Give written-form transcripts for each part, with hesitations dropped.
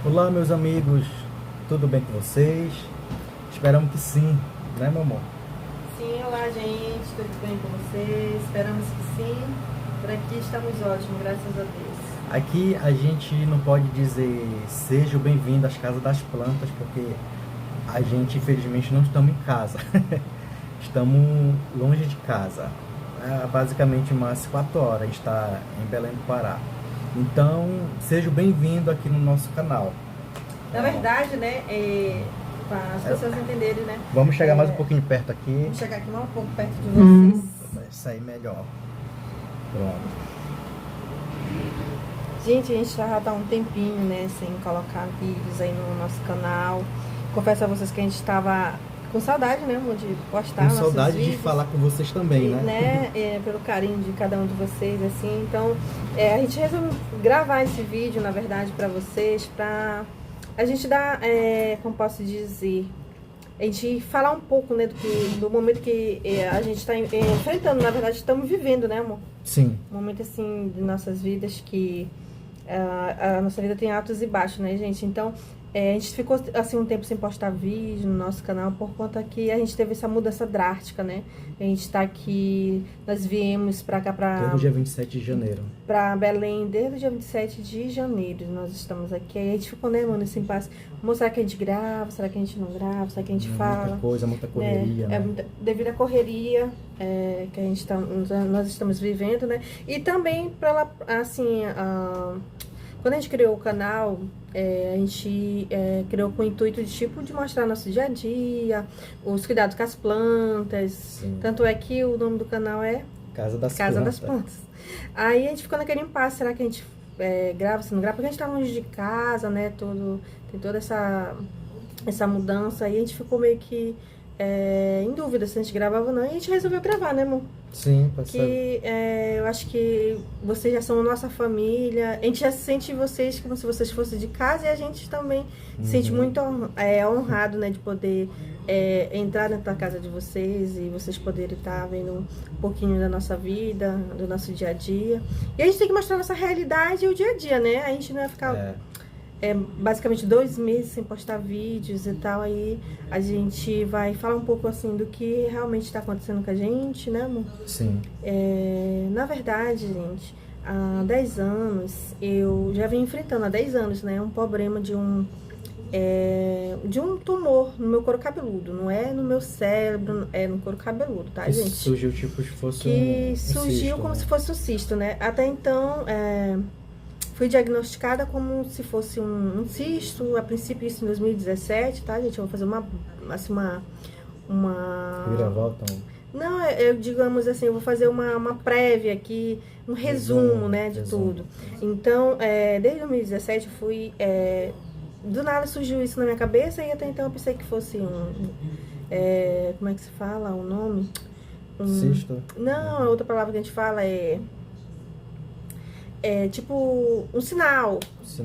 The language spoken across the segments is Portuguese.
Olá, meus amigos, tudo bem com vocês? Esperamos que sim, né, meu amor? Sim, olá gente, tudo bem com vocês? Esperamos que sim. Por aqui estamos ótimos, graças a Deus. Aqui a gente não pode dizer seja bem-vindo às casas das plantas, porque a gente infelizmente não estamos em casa, estamos longe de casa. Basicamente umas 4 horas, a gente está em Belém do Pará. Então, seja bem-vindo aqui no nosso canal. Na verdade, né, para as pessoas entenderem, né? Vamos chegar mais um pouquinho perto aqui. Vamos chegar aqui mais um pouco perto de vocês. Vai sair melhor. Pronto. Gente, a gente já tá um tempinho, né, sem colocar vídeos aí no nosso canal. Confesso a vocês que a gente estava com saudade, né, amor, de postar Com nossos saudade de vídeos. falar com vocês também, né? Pelo carinho de cada um de vocês, assim. Então, a gente resolveu gravar esse vídeo, na verdade, para vocês, pra a gente dar, como posso dizer, a gente falar um pouco, né, do momento que a gente está enfrentando, na verdade, estamos vivendo, né, amor? Sim. Um momento, assim, de nossas vidas que a nossa vida tem altos e baixos, né, gente? Então, a gente ficou, assim, um tempo sem postar vídeo no nosso canal por conta que a gente teve essa mudança drástica, né? A gente tá aqui, nós viemos pra cá, Desde o dia 27 de janeiro. Pra Belém, desde o dia 27 de janeiro, nós estamos aqui. Aí a gente ficou, né, mano, nesse impasse. Será que a gente grava? Será que a gente não grava? Será que a gente fala? Muita coisa, muita correria, né? Devido à correria que a gente nós estamos vivendo, né? E também pela, assim, quando a gente criou o canal, a gente criou com o intuito de, tipo, de mostrar nosso dia a dia, os cuidados com as plantas. Sim. Tanto é que o nome do canal é Casa das Plantas. Aí a gente ficou naquele impasse, será que a gente grava, se não grava? Porque a gente tá longe de casa, né? Tem toda essa mudança. Aí a gente ficou meio que em dúvida se a gente gravava ou não. E a gente resolveu gravar, né, amor? Sim, pode Que eu acho que vocês já são a nossa família. A gente já sente vocês como se vocês fossem de casa. E a gente também se sente muito honrado, né, de poder entrar dentro da casa de vocês e vocês poderem estar vendo um pouquinho da nossa vida, do nosso dia a dia. E a gente tem que mostrar a nossa realidade e o dia a dia, né? A gente não vai ficar basicamente 2 meses sem postar vídeos e tal. Aí a gente vai falar um pouco, assim, do que realmente está acontecendo com a gente, né, amor? Sim. Na verdade, gente, há 10 anos, eu já venho enfrentando, há 10 anos, né, um problema de um tumor no meu couro cabeludo. Não é no meu cérebro, é no couro cabeludo, tá, gente? Surgiu tipo se fosse um surgiu cisto, como, né? Se fosse um cisto, né? Até então, fui diagnosticada como se fosse um cisto, a princípio isso em 2017, tá, gente? Eu vou fazer uma Viravolta. Não, digamos assim, eu vou fazer uma prévia aqui, um resumo, né, de tudo. Então, desde 2017 eu fui... do nada surgiu isso na minha cabeça e até então eu pensei que fosse como é que se fala o nome? Cisto? Não, a outra palavra que a gente fala tipo um sinal.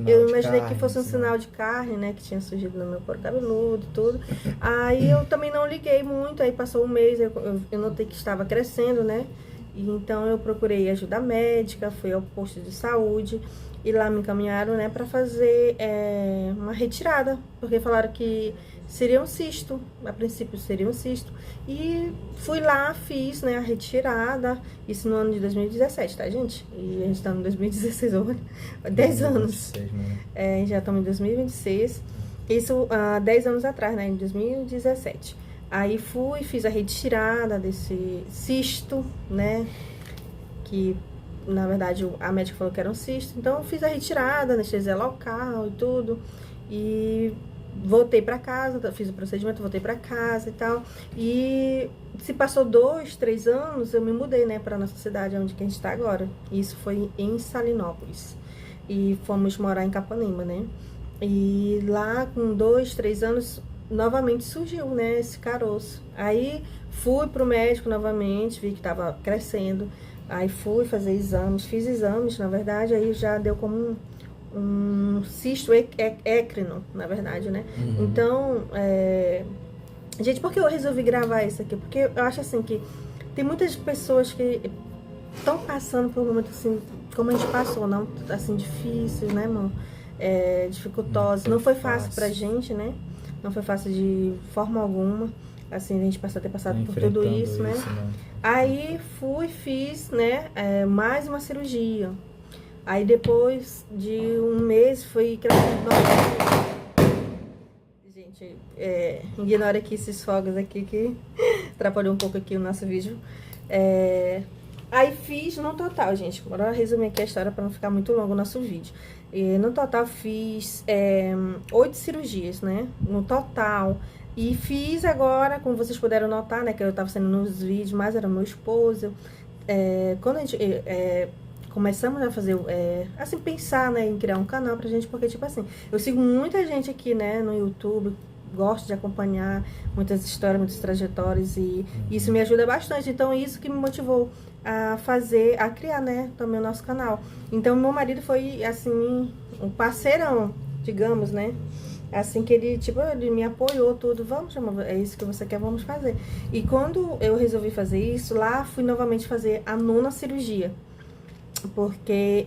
Eu imaginei que fosse um sinal de carne, né, que tinha surgido no meu couro cabeludo e tudo. Aí eu também não liguei muito, aí passou um mês, eu notei que estava crescendo, né? E então eu procurei ajuda médica, fui ao posto de saúde e lá me encaminharam, né, para fazer uma retirada, porque falaram que seria um cisto, a princípio seria um cisto. E fui lá, fiz, né, a retirada, isso no ano de 2017, tá, gente? E a gente tá no 2016, 10 anos. 2026, né? Já estamos em 2026, isso há 10 anos atrás, né, em 2017. Aí fui, fiz a retirada desse cisto, né, que na verdade a médica falou que era um cisto. Então eu fiz a retirada, anestesia local e tudo, e voltei pra casa, fiz o procedimento, voltei pra casa e tal. E se passou 2, 3 anos, eu me mudei, né, pra nossa cidade, onde que a gente tá agora. Isso foi em Salinópolis. E fomos morar em Capanema, né. E lá com 2, 3 anos, novamente surgiu, né, esse caroço. Aí fui pro médico novamente, vi que tava crescendo. Aí fui fazer exames, fiz exames, na verdade, aí já deu como um cisto écrino, na verdade, né? Então, gente, por que eu resolvi gravar isso aqui? Porque eu acho assim que tem muitas pessoas que estão passando por um momento assim, como a gente passou, não assim, difícil, né, irmão? dificultosa. Não foi fácil pra gente, né? Não foi fácil de forma alguma. Assim, a gente ter passado por tudo isso, né? Aí fiz, né, mais uma cirurgia. Aí depois de um mês foi... Gente, ignora aqui esses fogos aqui que atrapalhou um pouco aqui o nosso vídeo. Aí fiz no total, gente. Bora resumir aqui a história para não ficar muito longo o nosso vídeo. No total fiz 8 cirurgias, né? No total. E fiz agora, como vocês puderam notar, né? Que eu tava sendo nos vídeos, mas era meu esposo. Quando a gente... começamos a fazer, assim, pensar, né, em criar um canal pra gente, porque, tipo assim, eu sigo muita gente aqui, né, no YouTube, gosto de acompanhar muitas histórias, muitas trajetórias, e isso me ajuda bastante. Então, isso que me motivou a criar, né, também o nosso canal. Então, meu marido foi, assim, um parceirão, digamos, né, assim que ele, tipo, ele me apoiou tudo, vamos, amor, é isso que você quer, vamos fazer. E quando eu resolvi fazer isso, lá fui novamente fazer a 9ª cirurgia. Porque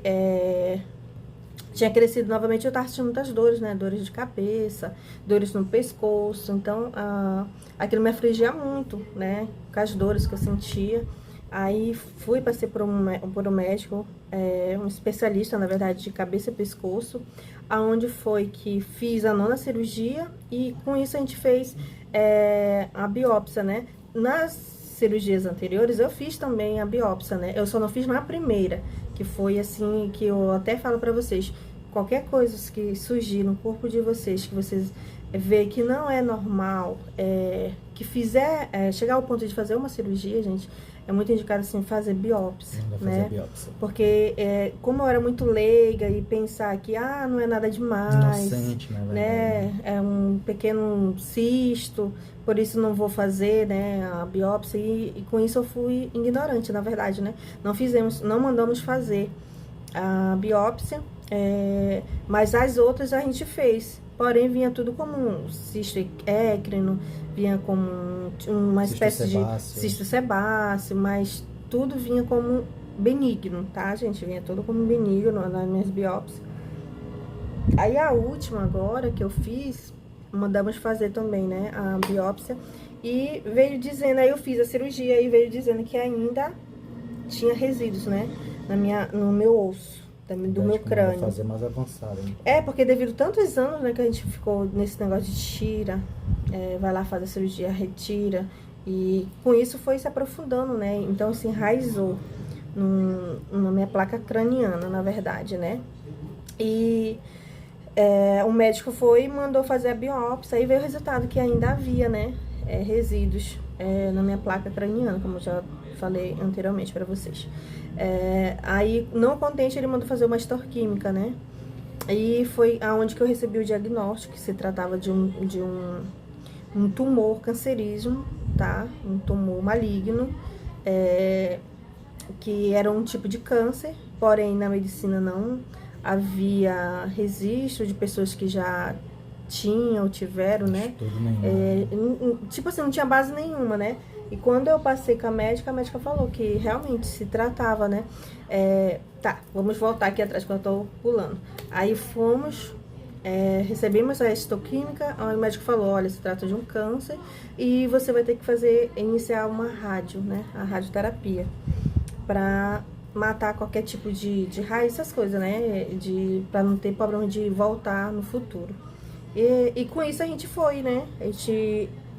tinha crescido novamente, eu tava sentindo muitas dores, né? Dores de cabeça, dores no pescoço. Então, aquilo me afligia muito, né? Com as dores que eu sentia. Aí passei por um médico, um especialista, na verdade, de cabeça e pescoço, aonde foi que fiz a 9ª cirurgia e com isso a gente fez a biópsia, né? Nas cirurgias anteriores eu fiz também a biópsia, né? Eu só não fiz na primeira, que foi assim, que eu até falo pra vocês, qualquer coisa que surgir no corpo de vocês, que vocês vê que não é normal, que fizer, chegar ao ponto de fazer uma cirurgia, gente, é muito indicado assim fazer biópsia, né? Porque como eu era muito leiga e pensar que não é nada demais, inocente, né? É um pequeno cisto, por isso não vou fazer, né, a biópsia, e com isso eu fui ignorante, na verdade, né? Não mandamos fazer a biópsia, mas as outras a gente fez. Porém, vinha tudo como um cisto écrino, vinha como uma espécie de cisto sebáceo, mas tudo vinha como benigno, tá, gente? Vinha tudo como benigno nas minhas biópsias. Aí a última agora que eu fiz, mandamos fazer também, né, a biópsia, e veio dizendo, aí eu fiz a cirurgia e veio dizendo que ainda tinha resíduos, né, no meu osso. Do meu crânio. Fazer mais avançado, hein? Porque devido a tantos anos, né, que a gente ficou nesse negócio de tira, vai lá fazer a cirurgia, retira, e com isso foi se aprofundando, né, então se enraizou na minha placa craniana, na verdade, né, e o médico foi e mandou fazer a biópsia, aí veio o resultado que ainda havia, né, resíduos na minha placa craniana, como eu já falei anteriormente para vocês. Aí, não contente, ele mandou fazer uma histoquímica, né? E foi aonde que eu recebi o diagnóstico, que se tratava de um tumor cancerígeno, tá? Um tumor maligno, que era um tipo de câncer, porém na medicina não havia registro de pessoas que já tinham ou tiveram, né? Tipo assim, não tinha base nenhuma, né? E quando eu passei com a médica falou que realmente se tratava, né? Tá, vamos voltar aqui atrás, que eu tô pulando. Aí fomos, recebemos a histoquímica, aí o médico falou, olha, se trata de um câncer e você vai ter que iniciar uma rádio, né? A radioterapia, pra matar qualquer tipo de raiz, essas coisas, né? Pra não ter problema de voltar no futuro. E com isso a gente foi, né?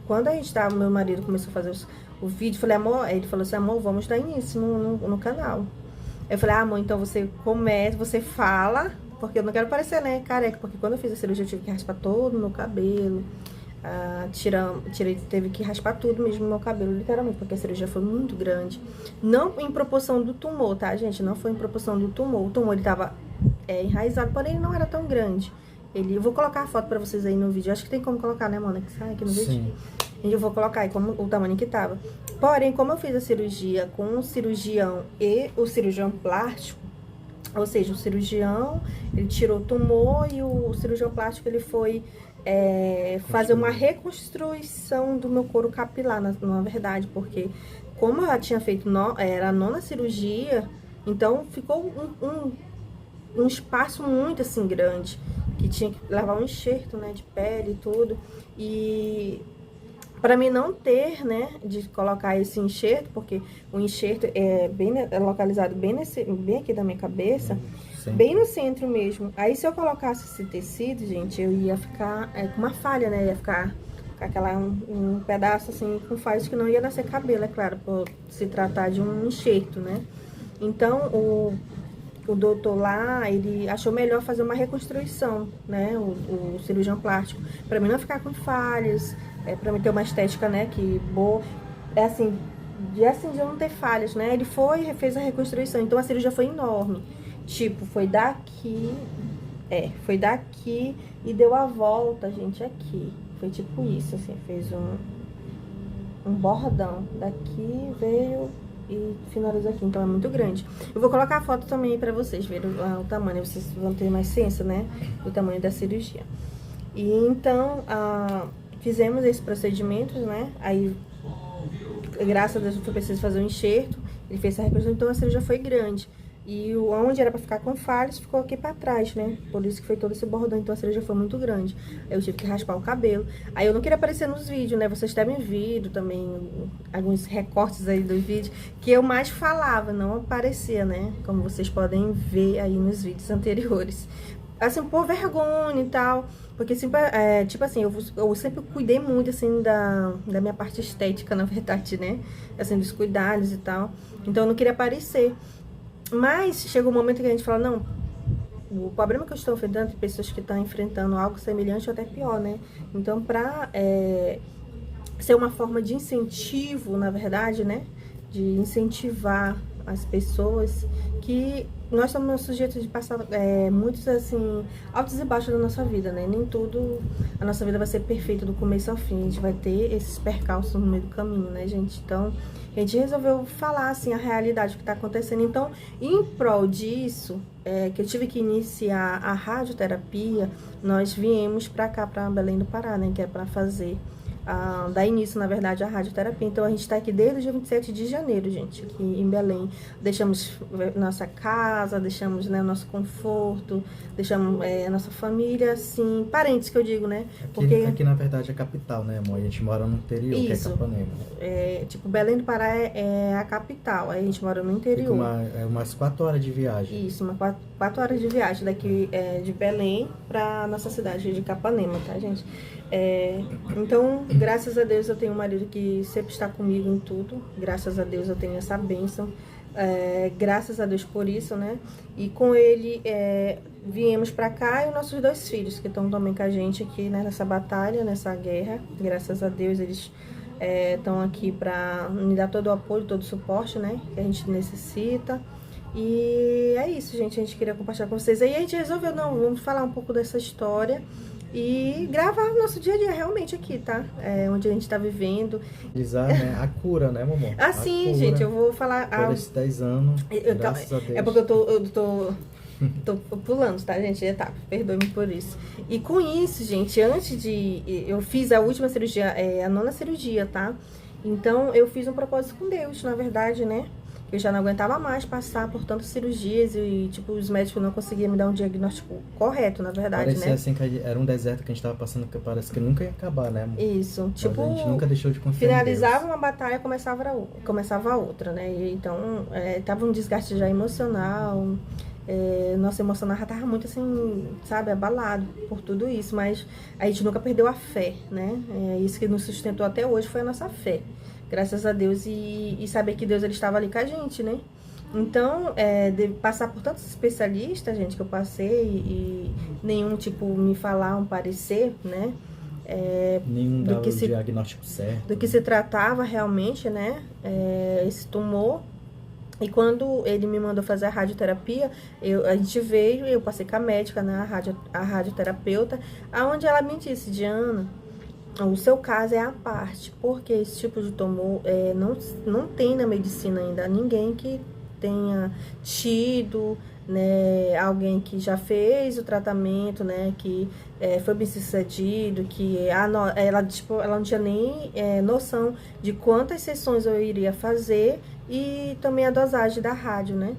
Quando a gente tava, meu marido começou a fazer o vídeo, falei, amor, ele falou assim, amor, vamos dar início no canal. Eu falei, amor, então você começa, você fala, porque eu não quero parecer, né, careca, porque quando eu fiz a cirurgia eu tive que raspar todo o meu cabelo, teve que raspar tudo mesmo no meu cabelo, literalmente, porque a cirurgia foi muito grande. Não em proporção do tumor, tá, gente? Não foi em proporção do tumor. O tumor, ele tava enraizado, porém ele não era tão grande. Eu vou colocar a foto pra vocês aí no vídeo. Acho que tem como colocar, né, Mona? Que sai aqui no vídeo. Sim. E eu vou colocar aí como o tamanho que tava. Porém, como eu fiz a cirurgia com o cirurgião e o cirurgião plástico, ou seja, o cirurgião, ele tirou o tumor, e o cirurgião plástico, ele foi fazer uma reconstrução do meu couro capilar, na verdade, porque como eu já tinha feito, era a 9ª cirurgia, então ficou um espaço muito, assim, grande. que tinha que levar um enxerto, né, de pele e tudo. E para mim não ter, né, de colocar esse enxerto, porque o enxerto é localizado bem aqui da minha cabeça, bem no centro mesmo. Aí se eu colocasse esse tecido, gente, eu ia ficar com uma falha, né, ia ficar com um pedaço assim com falhas que não ia nascer cabelo, é claro, por se tratar de um enxerto, né. Então o doutor lá, ele achou melhor fazer uma reconstrução, né, o cirurgião plástico, para mim não ficar com falhas, para mim ter uma estética, né, que boa, de eu não ter falhas, né, ele fez a reconstrução, então a cirurgia foi enorme, tipo, foi daqui e deu a volta, gente, aqui, foi tipo isso, assim, fez um bordão, daqui veio e finaliza aqui, então é muito grande. Eu vou colocar a foto também pra vocês verem o tamanho, vocês vão ter mais ciência, né, do tamanho da cirurgia. E então, fizemos esses procedimentos, né, aí, graças a Deus, foi preciso fazer um enxerto, ele fez essa reconstrução, então a cirurgia foi grande. E onde era pra ficar com falhas, ficou aqui pra trás, né? Por isso que foi todo esse bordão, então a cirurgia foi muito grande. Eu tive que raspar o cabelo. Aí eu não queria aparecer nos vídeos, né? Vocês devem ver também alguns recortes aí do vídeo, que eu mais falava, não aparecia, né? Como vocês podem ver aí nos vídeos anteriores. Assim, por vergonha e tal, porque sempre, tipo assim, eu sempre cuidei muito, assim, da minha parte estética, na verdade, né? Assim, dos cuidados e tal. Então eu não queria aparecer. Mas chega um momento que a gente fala, não, o problema que eu estou enfrentando tem pessoas que estão enfrentando algo semelhante ou até pior, né? Então, pra ser uma forma de incentivo, na verdade, né? De incentivar as pessoas, que nós somos sujeitos de passar muitos, assim, altos e baixos da nossa vida, né? Nem tudo, a nossa vida vai ser perfeita do começo ao fim, a gente vai ter esses percalços no meio do caminho, né, gente? Então, a gente resolveu falar, assim, a realidade que tá acontecendo. Então, em prol disso, que eu tive que iniciar a radioterapia, nós viemos pra cá, pra Belém do Pará, né? Que é pra fazer, dar início, na verdade, à radioterapia. Então, a gente tá aqui desde o dia 27 de janeiro, gente, aqui em Belém. Deixamos nossa casa, deixamos, né, nosso conforto, deixamos nossa família, assim, parentes que eu digo, né? Porque aqui na verdade, é a capital, né, amor? A gente mora no interior, isso, que é Capanema. Tipo, Belém do Pará é a capital, aí a gente mora no interior. Fica umas 4 horas de viagem. Isso, umas 4 horas de viagem daqui de Belém pra nossa cidade de Capanema, tá, gente? Então, graças a Deus eu tenho um marido que sempre está comigo em tudo. Graças a Deus eu tenho essa bênção. Graças a Deus por isso, né? E com ele viemos pra cá, e nossos 2 filhos que estão também com a gente aqui, né, nessa batalha, nessa guerra. Graças a Deus eles estão aqui pra me dar todo o apoio, todo o suporte, né, que a gente necessita. E é isso, gente, a gente queria compartilhar com vocês. Aí a gente resolveu, não, vamos falar um pouco dessa história e gravar o nosso dia a dia realmente aqui, tá? Onde a gente tá vivendo. Né? A cura, né, mamãe? Sim, gente, eu vou falar... Por esses 10 anos, graças a Deus. É porque eu tô pulando, tá, gente? Etapa, perdoe-me por isso. E com isso, gente, eu fiz a última cirurgia, a 9ª cirurgia, tá? Então, eu fiz um propósito com Deus, na verdade, né? Eu já não aguentava mais passar por tantas cirurgias e, tipo, os médicos não conseguiam me dar um diagnóstico correto, na verdade, Parecia, né? assim, que era um deserto que a gente tava passando, que parece que nunca ia acabar, né, amor? Isso, mas tipo... a gente nunca deixou de confiar finalizava uma batalha, começava a outra, né? E, então, tava um desgaste já emocional, nosso emocional já tava muito, assim, sabe, abalado por tudo isso, mas a gente nunca perdeu a fé, né? Isso que nos sustentou até hoje foi a nossa fé. Graças a Deus, e saber que Deus ele estava ali com a gente, né? Então, de passar por tantos especialistas, gente, que eu passei, e nenhum, tipo, me falar um parecer, né? Nenhum dava o diagnóstico certo. Do que se tratava realmente, né? Esse tumor. E quando ele me mandou fazer a radioterapia, a gente veio, eu passei com a médica, né? A radioterapeuta, aonde ela me disse, Diana, o seu caso é à parte, porque esse tipo de tumor não tem na medicina ainda ninguém que tenha tido, né, alguém que já fez o tratamento, né, que foi bem sucedido, que ela não tinha nem noção de quantas sessões eu iria fazer e também a dosagem da rádio, né.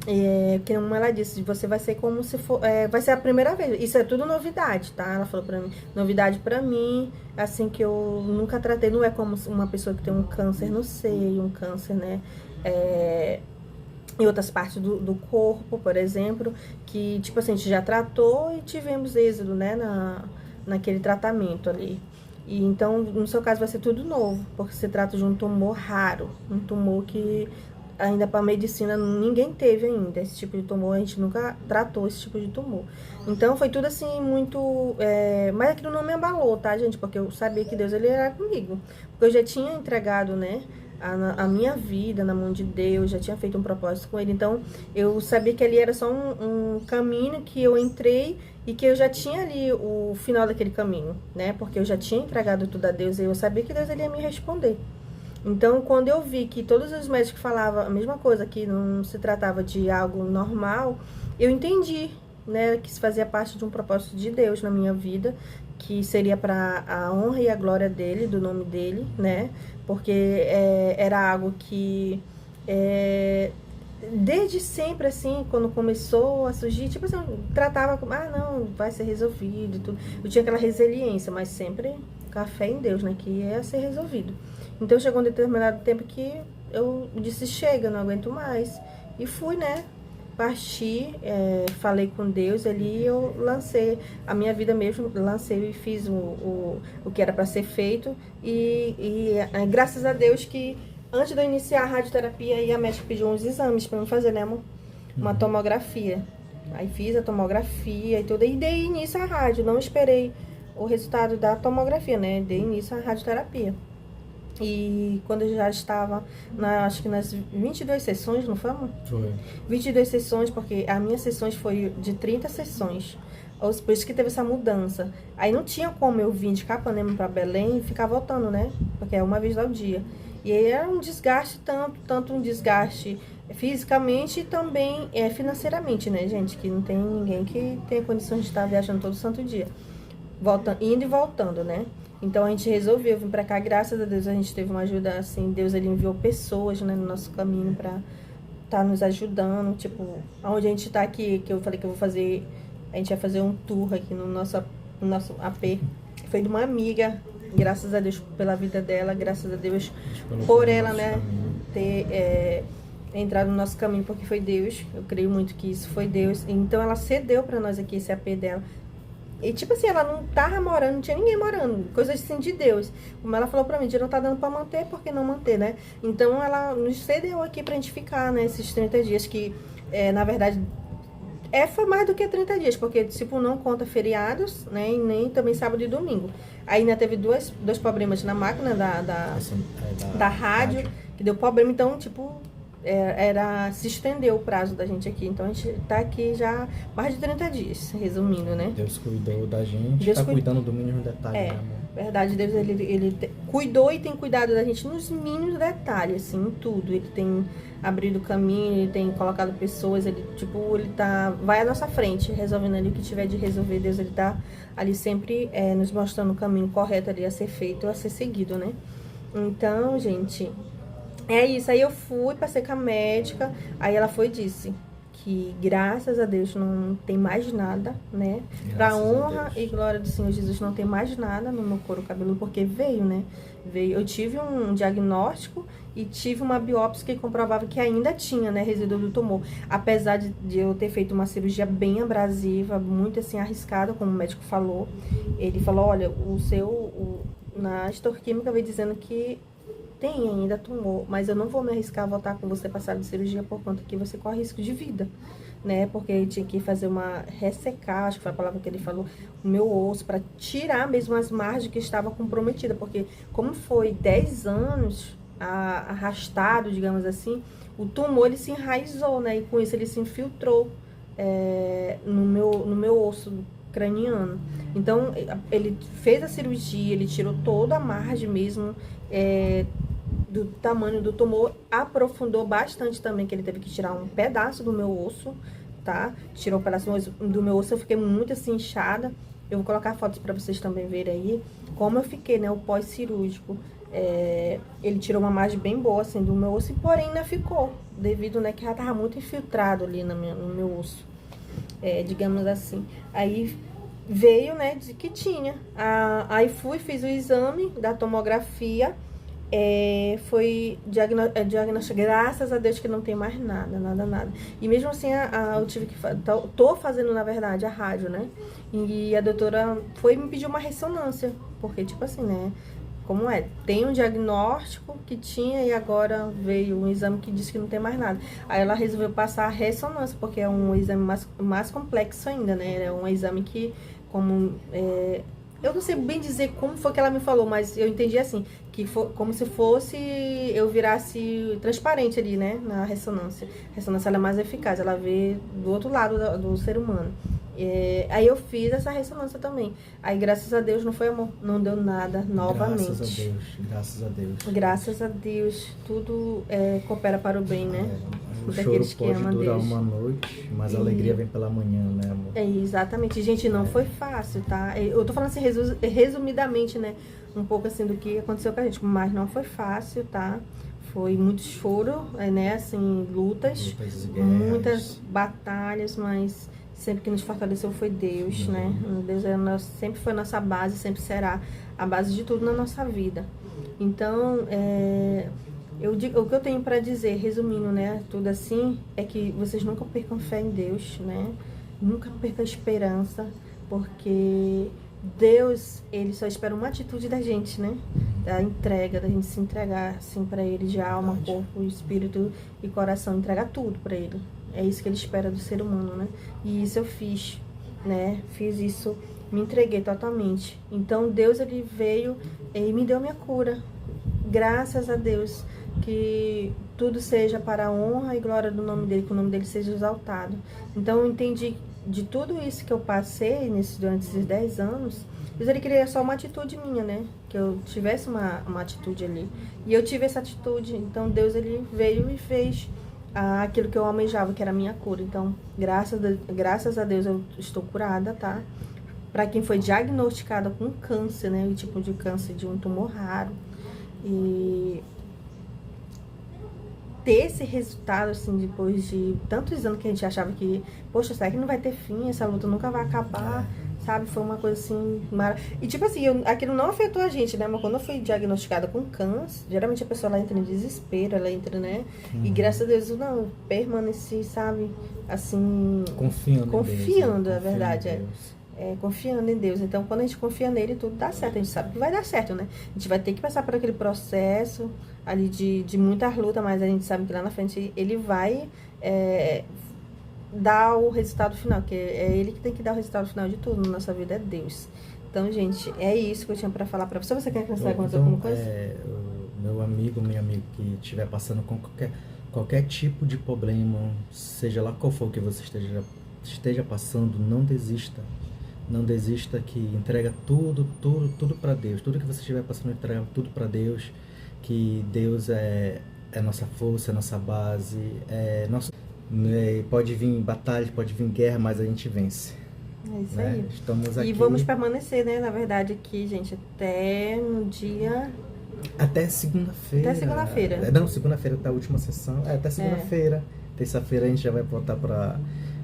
Que como ela disse, você vai ser como se for, vai ser a primeira vez. Isso é tudo novidade, tá? Ela falou pra mim, novidade pra mim, assim que eu nunca tratei. Não é como uma pessoa que tem um câncer no seio, um câncer, né? Em outras partes do corpo, por exemplo, que, tipo assim, a gente já tratou e tivemos êxito, né? Naquele tratamento ali. E então, no seu caso, vai ser tudo novo, porque se trata de um tumor raro, um tumor que ainda para medicina ninguém teve ainda esse tipo de tumor, a gente nunca tratou esse tipo de tumor. Então foi tudo assim muito, mas aquilo não me abalou, tá, gente? Porque eu sabia que Deus ele era comigo, porque eu já tinha entregado, né, a minha vida na mão de Deus, já tinha feito um propósito com ele, então eu sabia que ali era só um caminho que eu entrei e que eu já tinha ali o final daquele caminho, né? Porque eu já tinha entregado tudo a Deus e eu sabia que Deus ele ia me responder. Então, quando eu vi que todos os médicos falavam a mesma coisa, que não se tratava de algo normal, eu entendi, né, que isso fazia parte de um propósito de Deus na minha vida, que seria para a honra e a glória dele, do nome dele, né, porque era algo que desde sempre, assim, quando começou a surgir, tipo assim, eu tratava como, não, vai ser resolvido e tudo. Eu tinha aquela resiliência, mas sempre com a fé em Deus, né, que ia ser resolvido. Então chegou um determinado tempo que eu disse, chega, não aguento mais. E fui, né, parti, falei com Deus ali, eu lancei a minha vida mesmo, lancei e fiz o que era para ser feito. E graças a Deus que antes de eu iniciar a radioterapia, aí a médica pediu uns exames para eu fazer, né, amor? Uma tomografia. Aí fiz a tomografia e tudo, e dei início à rádio, não esperei o resultado da tomografia, né, dei início à radioterapia. E quando eu já estava, acho que nas 22 sessões, não foi, amor? Foi. 22 sessões, porque as minhas sessões foi de 30 sessões. Por isso que teve essa mudança. Aí não tinha como eu vir de Capanema para Belém e ficar voltando, né? Porque é uma vez ao dia. E aí era um desgaste, tanto um desgaste fisicamente e também financeiramente, né, gente? Que não tem ninguém que tenha condições de estar viajando todo santo dia. Indo e voltando, né? Então a gente resolveu vir pra cá, graças a Deus a gente teve uma ajuda, assim, Deus ele enviou pessoas, né, no nosso caminho pra tá nos ajudando, tipo, onde a gente tá aqui, que eu falei que eu vou fazer, a gente vai fazer um tour aqui no nosso AP, foi de uma amiga, graças a Deus pela vida dela, graças a Deus por ela, né, ter entrado no nosso caminho, porque foi Deus, eu creio muito que isso foi Deus, então ela cedeu pra nós aqui esse AP dela. E tipo assim, ela não tava morando, não tinha ninguém morando, coisa assim de Deus. Como ela falou pra mim, não tá dando pra manter, por que não manter, né? Então ela nos cedeu aqui pra gente ficar, né, esses 30 dias, que na verdade foi mais do que 30 dias, porque tipo, não conta feriados, né, e nem também sábado e domingo. Aí ainda teve dois problemas na máquina da rádio, que deu problema, então tipo... se estendeu o prazo da gente aqui. Então a gente tá aqui já mais de 30 dias, resumindo, né? Deus cuidou da gente, Deus cuidando do mínimo detalhe, né, amor? Verdade, Deus ele cuidou e tem cuidado da gente nos mínimos detalhes, assim, em tudo. Ele tem abrido o caminho, ele tem colocado pessoas, ele vai à nossa frente, resolvendo ali o que tiver de resolver. Deus, ele tá ali sempre nos mostrando o caminho correto ali a ser feito, a ser seguido, né? Então, gente... É isso, aí eu fui, passei com a médica, aí ela foi e disse que graças a Deus não tem mais nada, né? Pra honra e glória do Senhor Jesus, não tem mais nada no meu couro cabeludo, porque veio, né? Eu tive um diagnóstico e tive uma biópsia que comprovava que ainda tinha, né, resíduo do tumor. Apesar de eu ter feito uma cirurgia bem abrasiva, muito assim arriscada, como o médico falou. Ele falou, olha, na histoquímica veio dizendo que tem ainda tumor, mas eu não vou me arriscar a voltar com você passar de cirurgia por conta que você corre risco de vida, né? Porque ele tinha que fazer uma ressecar, acho que foi a palavra que ele falou, o meu osso, para tirar mesmo as margens que estava comprometida, porque como foi 10 anos arrastado, digamos assim, o tumor ele se enraizou, né? E com isso ele se infiltrou no meu osso craniano. Então ele fez a cirurgia, ele tirou toda a margem mesmo do tamanho do tumor, aprofundou bastante também, que ele teve que tirar um pedaço do meu osso, tá? Tirou um pedaço do meu osso, eu fiquei muito assim inchada. Eu vou colocar fotos para vocês também verem aí como eu fiquei, né, o pós-cirúrgico. ele tirou uma margem bem boa, assim, do meu osso, e porém ainda ficou, devido, né, que já tava muito infiltrado ali no meu osso, digamos assim. Aí veio, né, de que tinha. Aí fiz o exame da tomografia, foi diagnóstico, graças a Deus que não tem mais nada, nada. E mesmo assim, eu tive que, tô fazendo, na verdade, a rádio, né, e a doutora foi me pedir uma ressonância, porque, tipo assim, né, como tem um diagnóstico que tinha e agora veio um exame que disse que não tem mais nada. Aí ela resolveu passar a ressonância, porque é um exame mais complexo ainda, né? É um exame que, eu não sei bem dizer como foi que ela me falou, mas eu entendi assim, que foi como se fosse eu virasse transparente ali, né? Na ressonância. A ressonância ela é mais eficaz, ela vê do outro lado do ser humano. Aí eu fiz essa ressonância também. Aí, graças a Deus, não foi, amor? Não deu nada novamente. Graças a Deus. Graças a Deus, tudo coopera para o bem, né? O choro pode durar uma noite, mas a alegria vem pela manhã, né, amor? Exatamente. Gente, não foi fácil, tá? Eu tô falando assim, resumidamente, né? Um pouco assim do que aconteceu com a gente, mas não foi fácil, tá? Foi muito choro, né? Assim, lutas muitas batalhas, mas sempre que nos fortaleceu foi Deus, né? Deus sempre foi a nossa base, sempre será a base de tudo na nossa vida. Então, o que eu tenho para dizer, resumindo, né, tudo assim, é que vocês nunca percam fé em Deus, né? Nunca percam a esperança, porque Deus, ele só espera uma atitude da gente, né? Da entrega, da gente se entregar, assim, para ele, de alma, corpo, espírito e coração, entregar tudo para ele. É isso que ele espera do ser humano, né? E isso eu fiz, né? Fiz isso, me entreguei totalmente. Então, Deus, ele veio e me deu minha cura. Graças a Deus, que tudo seja para a honra e glória do nome dele, que o nome dele seja exaltado. Então, eu entendi de tudo isso que eu passei durante esses 10 anos, Deus, ele queria só uma atitude minha, né? Que eu tivesse uma atitude ali. E eu tive essa atitude. Então, Deus, ele veio e fez aquilo que eu almejava, que era a minha cura. Então, graças a Deus, eu estou curada, tá? Para quem foi diagnosticada com câncer, né? O tipo de câncer de um tumor raro. E ter esse resultado, assim, depois de tantos anos que a gente achava que, poxa, será que não vai ter fim? Essa luta nunca vai acabar, sabe? Foi uma coisa, assim, maravilhosa. E, tipo assim, aquilo não afetou a gente, né? Mas quando eu fui diagnosticada com câncer, geralmente a pessoa, ela entra em desespero, ela entra, né? E graças a Deus, eu não permaneci, sabe? Assim... Confiando, é verdade, confiando em Deus. Então, quando a gente confia nele, tudo dá certo. A gente sabe que vai dar certo, né? A gente vai ter que passar por aquele processo ali de muita luta, mas a gente sabe que lá na frente ele vai dar o resultado final, que é ele que tem que dar o resultado final de tudo na nossa vida, é Deus. Então, gente, é isso que eu tinha pra falar pra você. Você quer acrescentar alguma coisa? Meu amigo, minha amiga que estiver passando com qualquer tipo de problema, seja lá qual for que você esteja passando, não desista. Não desista, que entrega tudo para Deus. Tudo que você estiver passando, entrega tudo para Deus. Que Deus é nossa força, é nossa base. Pode vir batalha, pode vir guerra, mas a gente vence. É isso aí. Estamos aqui. E vamos permanecer, né? Na verdade, aqui, gente, até no dia... Até segunda-feira. Até segunda-feira. Não, segunda-feira tá a última sessão. Até segunda-feira. Terça-feira a gente já vai voltar para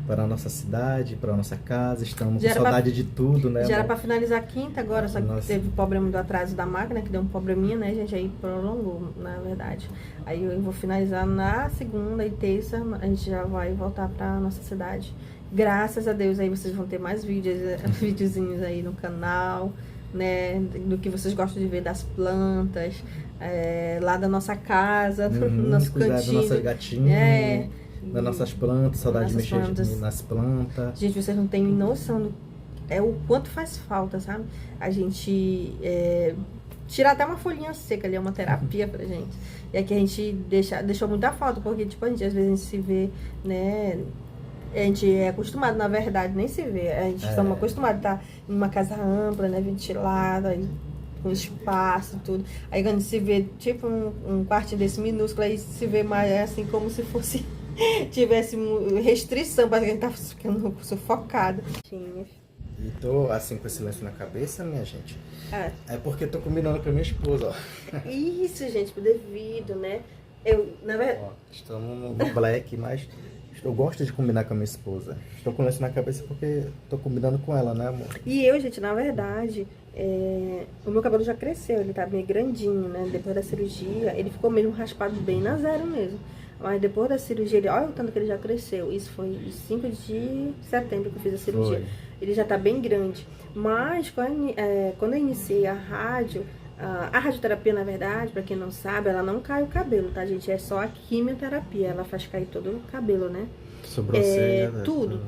a nossa cidade, para a nossa casa. Estamos com saudade de tudo, né? Já era para finalizar a quinta agora, só que teve problema do atraso da máquina, que deu um probleminha, né, gente? Aí prolongou, na verdade. Aí eu vou finalizar na segunda e terça, a gente já vai voltar para a nossa cidade. Graças a Deus, aí vocês vão ter mais videozinhos aí no canal, né? Do que vocês gostam de ver das plantas, lá da nossa casa, do nosso cantinho. Das nossas gatinhas. Das nossas plantas, saudade de mexer nas plantas. Gente, vocês não têm noção o quanto faz falta, sabe? A gente tirar até uma folhinha seca ali, é uma terapia pra gente. E aqui a gente deixou muita falta, porque tipo, às vezes a gente se vê, né? A gente é acostumado, na verdade, nem se vê. A gente estamos acostumados a estar em uma casa ampla, né? Ventilada, com espaço e tudo. Aí quando se vê, tipo, um quartinho desse minúsculo, aí se vê mais assim, como se fosse... tivesse restrição, para que a gente tava ficando sufocado. E tô assim com esse lenço na cabeça, minha gente. Ah, É porque tô combinando com a minha esposa, ó. isso, gente, devido, né? Eu, na verdade. Ó, estamos no black, mas eu gosto de combinar com a minha esposa. Estou com o lenço na cabeça porque tô combinando com ela, né, amor? E eu, gente, na verdade, o meu cabelo já cresceu, ele tá meio grandinho, né? Depois da cirurgia, ele ficou mesmo raspado bem na zero mesmo. Mas depois da cirurgia, olha o tanto que ele já cresceu. Isso foi 5 de setembro que eu fiz a cirurgia. Foi. Ele já tá bem grande. Mas quando eu iniciei a radioterapia, na verdade, pra quem não sabe, ela não cai o cabelo, tá, gente? É só a quimioterapia, ela faz cair todo o cabelo, né? Sobrancelha, né? Tudo,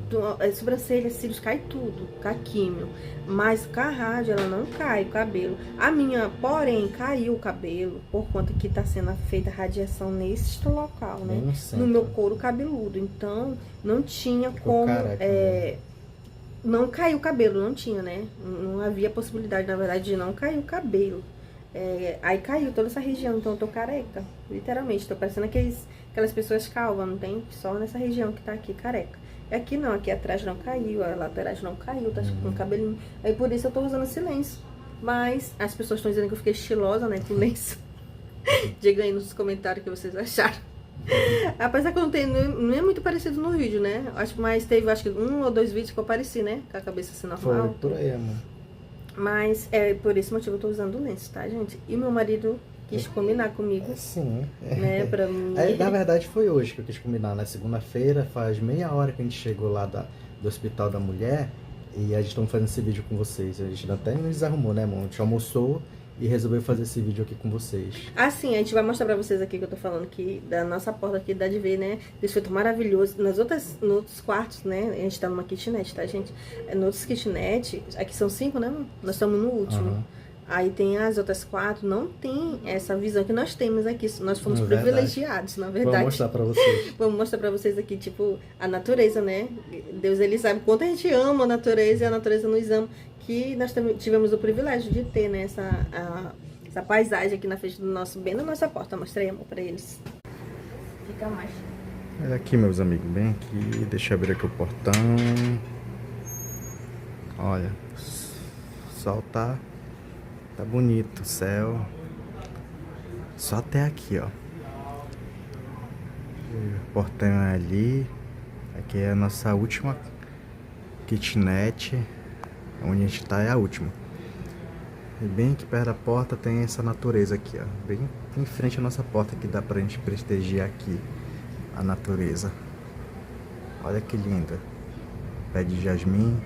sobrancelha, cílios, cai tudo, com a químio. Mas com a rádio ela não cai o cabelo. A minha, porém, caiu o cabelo por conta que tá sendo feita radiação nesse local, né? Bem no No centro. meu couro cabeludo. Então, não tinha Ficou como. careca, né? Não caiu o cabelo, não tinha, né? Não havia possibilidade, na verdade, de não cair o cabelo. Aí caiu toda essa região, então eu tô careca. Literalmente, tô parecendo aquelas pessoas calvas, não tem? Só nessa região que tá aqui, careca. E aqui não, aqui atrás não caiu, a laterais não caiu, tá com o cabelinho. Aí por isso eu tô usando esse lenço. Mas as pessoas estão dizendo que eu fiquei estilosa, né, com o lenço. Diga aí nos comentários o que vocês acharam. Apesar que eu não é muito parecido no vídeo, né? Mas teve, acho que 1 ou 2 vídeos que eu apareci, né? Com a cabeça assim normal. Foi por aí, amor. Mas por esse motivo eu tô usando o lenço, tá, gente? E meu marido quis combinar comigo, Sim. né, pra mim. Na verdade foi hoje que eu quis combinar, na segunda-feira, faz meia hora que a gente chegou lá do Hospital da Mulher e a gente estamos fazendo esse vídeo com vocês. A gente até nos arrumou, né, amor? A gente almoçou e resolveu fazer esse vídeo aqui com vocês. Assim, a gente vai mostrar pra vocês aqui que eu tô falando aqui, da nossa porta aqui, dá de ver, né? Desse feito maravilhoso. Nos outros quartos, né? A gente tá numa kitnet, tá, gente? Nos outros kitnet, aqui são 5, né? Nós estamos no último. Uhum. Aí tem as outras 4, não tem essa visão que nós temos aqui. Nós fomos privilegiados, na verdade. Vou mostrar pra vocês. Vamos mostrar pra vocês aqui, tipo, a natureza, né? Deus, ele sabe quanto a gente ama a natureza e a natureza nos ama. Que nós tivemos o privilégio de ter, né? Essa paisagem aqui na frente do nosso, bem na nossa porta. Mostrei, amor, pra eles. Fica mais. É aqui, meus amigos, bem aqui. Deixa eu abrir aqui o portão. Olha, o sol tá bonito, o céu. Só até aqui, ó. O portão é ali. Aqui é a nossa última kitnet. Onde a gente tá é a última. E bem aqui perto da porta tem essa natureza aqui, ó. Bem em frente à nossa porta que dá pra gente prestigiar aqui a natureza. Olha que linda. Pé de jasmim.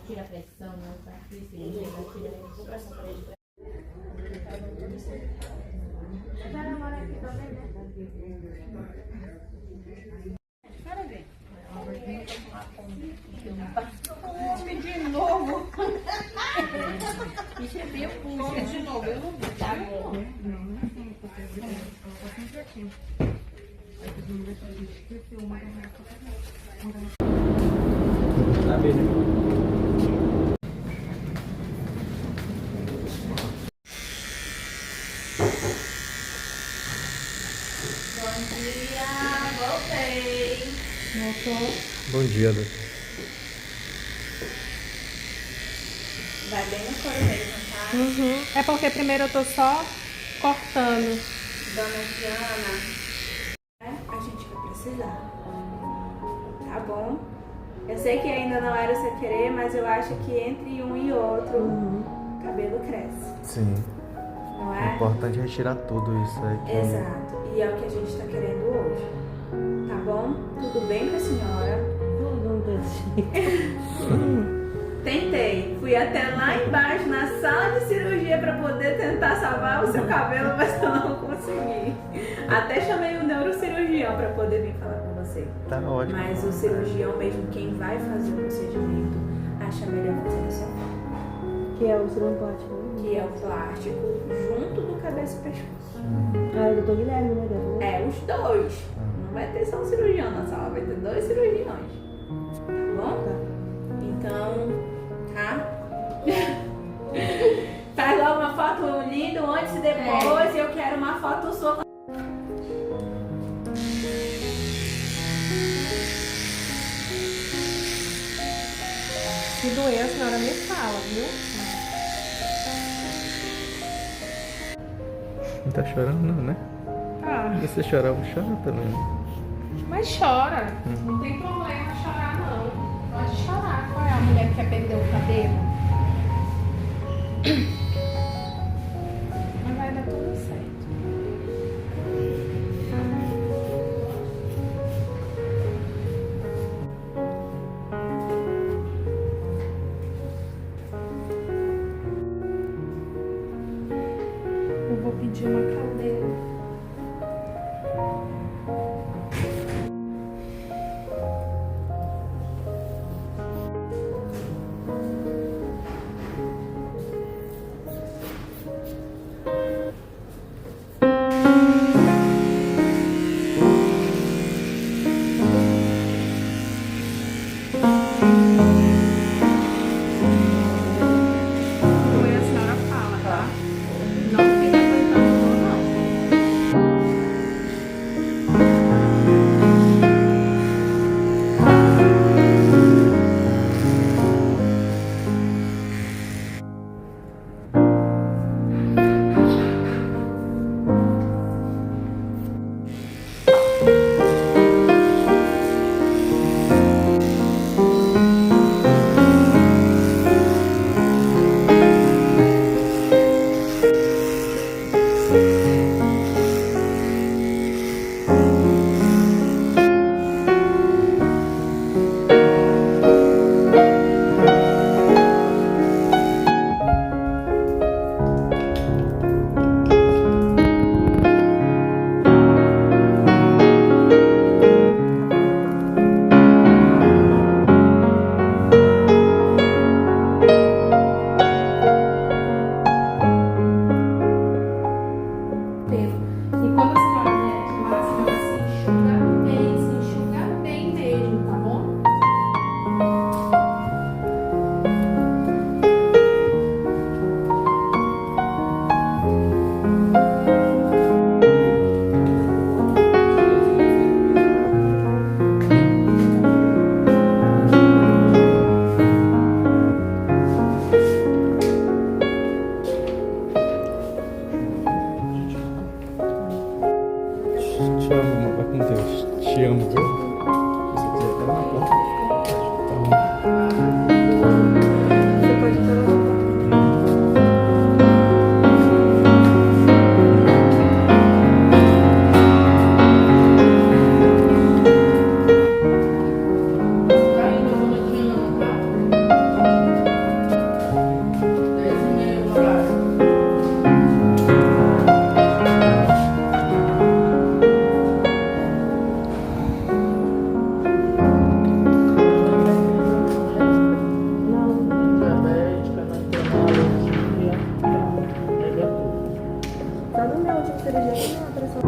Tira a pressão, não tá difícil. De novo. Isso é bem puxo. De novo, eu não vou. Tá bom. Tá bem. Voltei. Bom dia, Lu. Vai bem no couro mesmo, tá? É porque primeiro eu tô só cortando. Dona Diana, a gente vai precisar. Tá bom? Eu sei que ainda não era o seu querer, mas eu acho que entre um e outro, o cabelo cresce. Sim. Não O é? importante é retirar tudo isso aqui. Exato. E é o que a gente tá querendo hoje. Tá bom? Tudo bem com a senhora? Tentei. Fui até lá embaixo na sala de cirurgia para poder tentar salvar o seu cabelo, mas eu não consegui. Até chamei o neurocirurgião para poder vir falar com você. Tá ótimo. Mas o cirurgião mesmo, quem vai fazer o procedimento, acha melhor fazer dessa forma. Que é o cirurgião plástico. Que que é o plástico, junto do cabeça e pescoço. Ah, o doutor Guilherme, né? É, os dois. Não vai ter só um cirurgião na sala, vai ter 2 cirurgiões. Tá bom? Tá. Então, tá? Faz logo uma foto linda antes e depois. Eu quero uma foto sua. Se doer, a senhora me fala, viu? Não tá chorando não, né? Tá. Se você chorar, eu vou chorar também. Mas chora. Não tem problema chorar, não. Pode chorar. Qual é a mulher que quer perder o cabelo? Mas vai dar tudo certo. Eu vou pedir uma caldeira. Doer, a senhora fala, tá? Não fica aguentando, não. Pelo. E quando a senhora vier de lá, a senhora se enxuga bem mesmo, tá bom? Te amo, vai com Deus. Te amo, viu? Se você quiser até na porta. Você pode estar lá. Tá no meu último cirurgia, tá na pressão.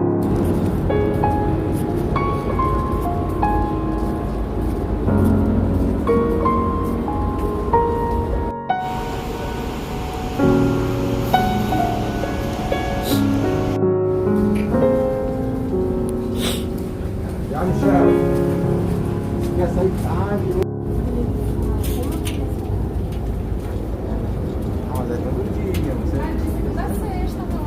Já, Michel. Quer sair tarde? Ah, mas é todo dia. Você... De segunda a sexta, então.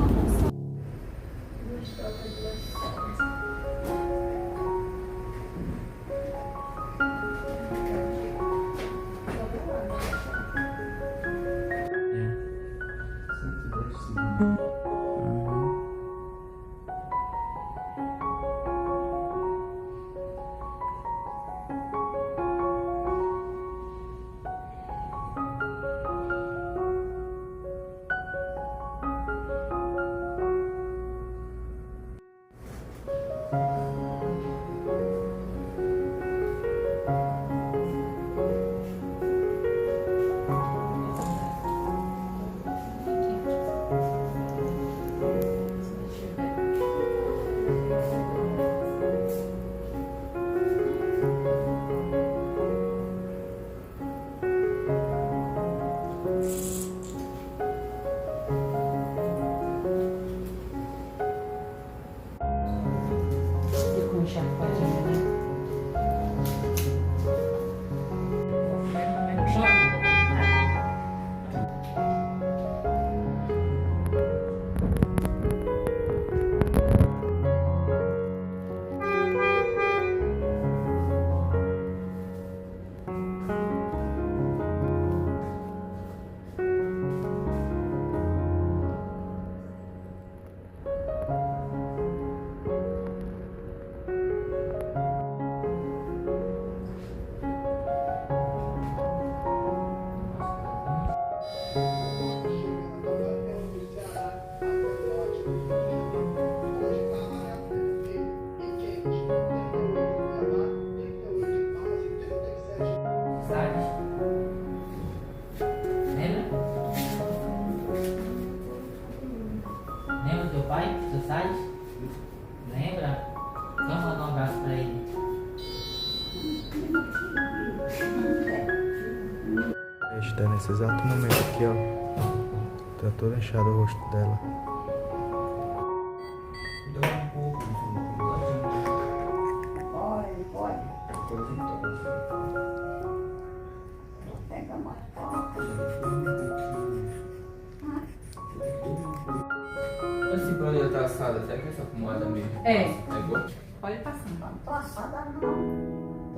chacoalhando, né? Lembra do teu pai, seu Salles? Lembra? Vamos mandar um abraço pra ele. Está nesse exato momento aqui, ó. Tá todo inchado o rosto dela. Esse banho tá assado, será que essa pomada mesmo? É. Pegou? Pode passar. Tá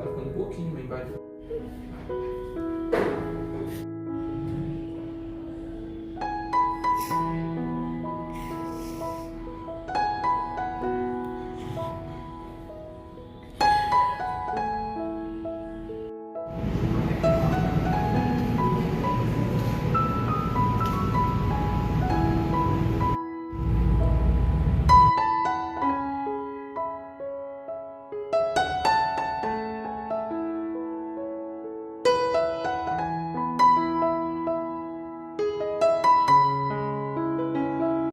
ficando um pouquinho, mas embaixo.